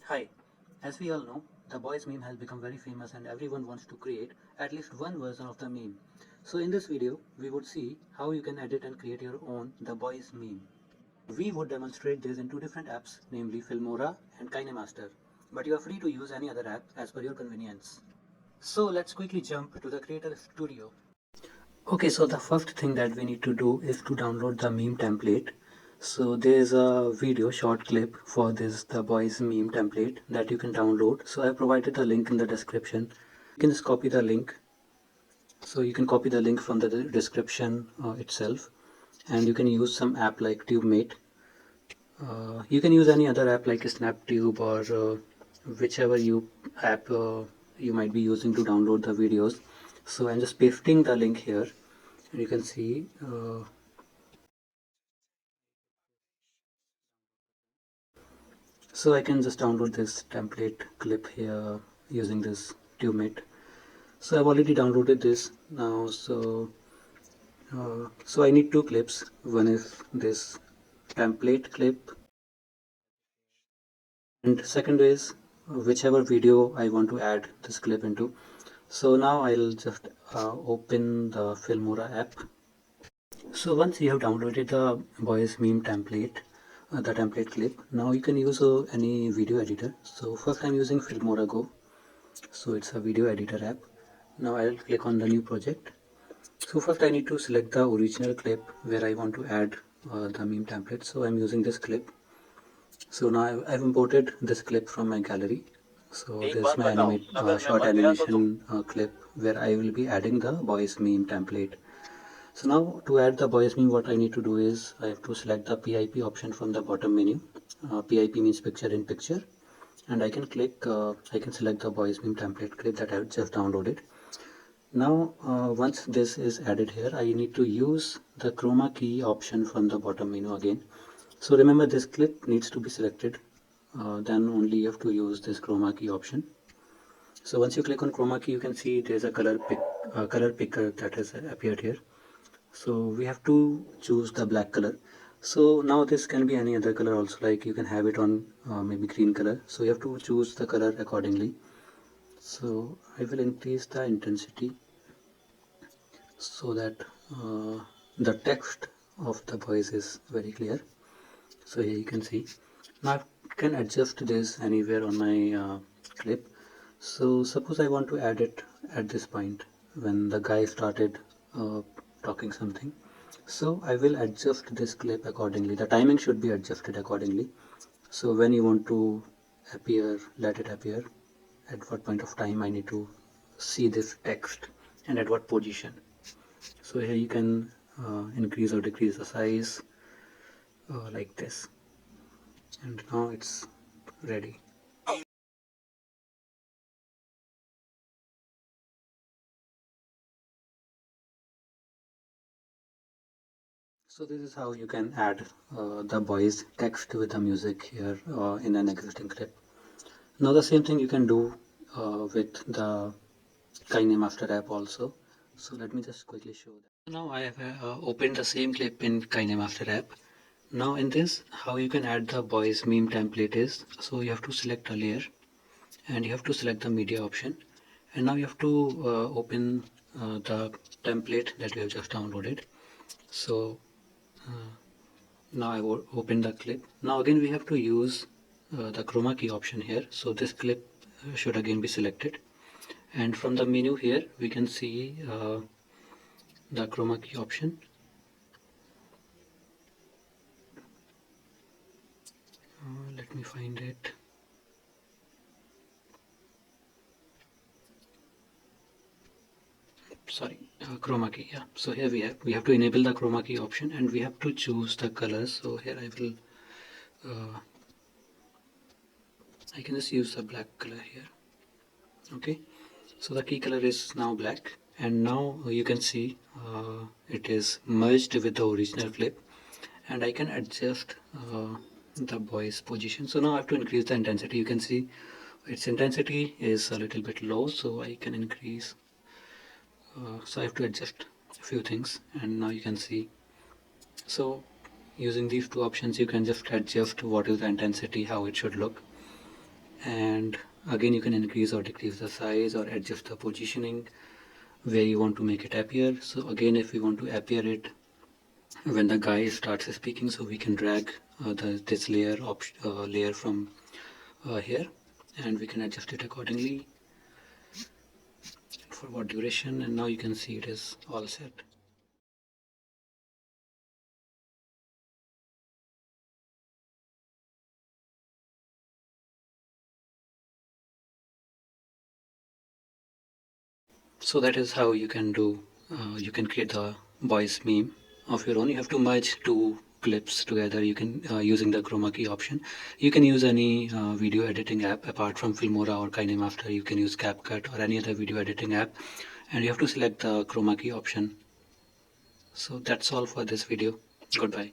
Hi, as we all know, the boys meme has become very famous and everyone wants to create at least one version of the meme. So in this video, we would see how you can edit and create your own the boys meme. We would demonstrate this in two different apps, namely FIlmora and KineMaster, but you are free to use any other app as per your convenience. So let's quickly jump to the Creator Studio. Okay, so the first thing that we need to do is to download the meme template. So there's a video short clip for this the boys meme template that you can download. So I provided the link in the description. You can just copy the link. So you can copy the link from the description itself, and you can use some app like TubeMate. You can use any other app like SnapTube or whichever you app you might be using to download the videos. So I'm just pasting the link here, and you can see. So I can just download this template clip here using this TubeMate. So I've already downloaded this now. So I need two clips. One is this template clip, and second is whichever video I want to add this clip into. So now I'll just open the Filmora app. So once you have downloaded the boys meme template, the template clip, now you can use any video editor. So first I'm using Filmora Go. So it's a video editor app. Now I'll click on the new project. So first I need to select the original clip where I want to add the meme template. So I'm using this clip. So now I've imported this clip from my gallery. So this is my short animation clip where I will be adding the boys meme template. So now to add the boys meme, what I need to do is I have to select the PIP option from the bottom menu. PIP means picture in picture, and I can I can select the boys meme template clip that I have just downloaded. Now once this is added here, I need to use the chroma key option from the bottom menu again. So remember, this clip needs to be selected, then only you have to use this chroma key option. So once you click on chroma key, you can see there's a color picker that has appeared here. So we have to choose the black color. So now this can be any other color also, like you can have it on maybe green color. So you have to choose the color accordingly. So I will increase the intensity so that the text of the voice is very clear. So here you can see. Now I can adjust this anywhere on my clip. So suppose I want to add it at this point when the guy started talking something. So I will adjust this clip accordingly. The timing should be adjusted accordingly. So when you want to appear, let it appear. At what point of time I need to see this text and at what position. So here you can increase or decrease the size like this, and now it's ready. So this is how you can add the voice text with the music here in an existing clip. Now the same thing you can do with the KineMaster app also. So let me just quickly show that. Now I have opened the same clip in KineMaster app. Now in this, how you can add the voice meme template is, so you have to select a layer and you have to select the media option, and now you have to open the template that you have just downloaded. So now I will open the clip. Now again we have to use the chroma key option here. So this clip should again be selected, and from the menu here we can see the chroma key option. Let me find it. Sorry, chroma key. Yeah, so here we have to enable the chroma key option, and we have to choose the colors. So here I will I can just use the black color here. Okay, so the key color is now black, and now you can see it is merged with the original clip, and I can adjust the voice position. So now I have to increase the intensity. You can see its intensity is a little bit low, so I can increase. So I have to adjust a few things, and now you can see. So using these two options, you can just adjust what is the intensity, how it should look. and again you can increase or decrease the size or adjust the positioning where you want to make it appear. So again, if we want to appear it when the guy starts speaking, so we can drag this layer from here, and we can adjust it accordingly for what duration, and now you can see it is all set. So that is how you can do, you can create the voice meme of your own. You have to merge two clips together. You can using the chroma key option. You can use any video editing app apart from Filmora or KineMaster. You can use CapCut or any other video editing app, and you have to select the chroma key option. So that's all for this video. Goodbye.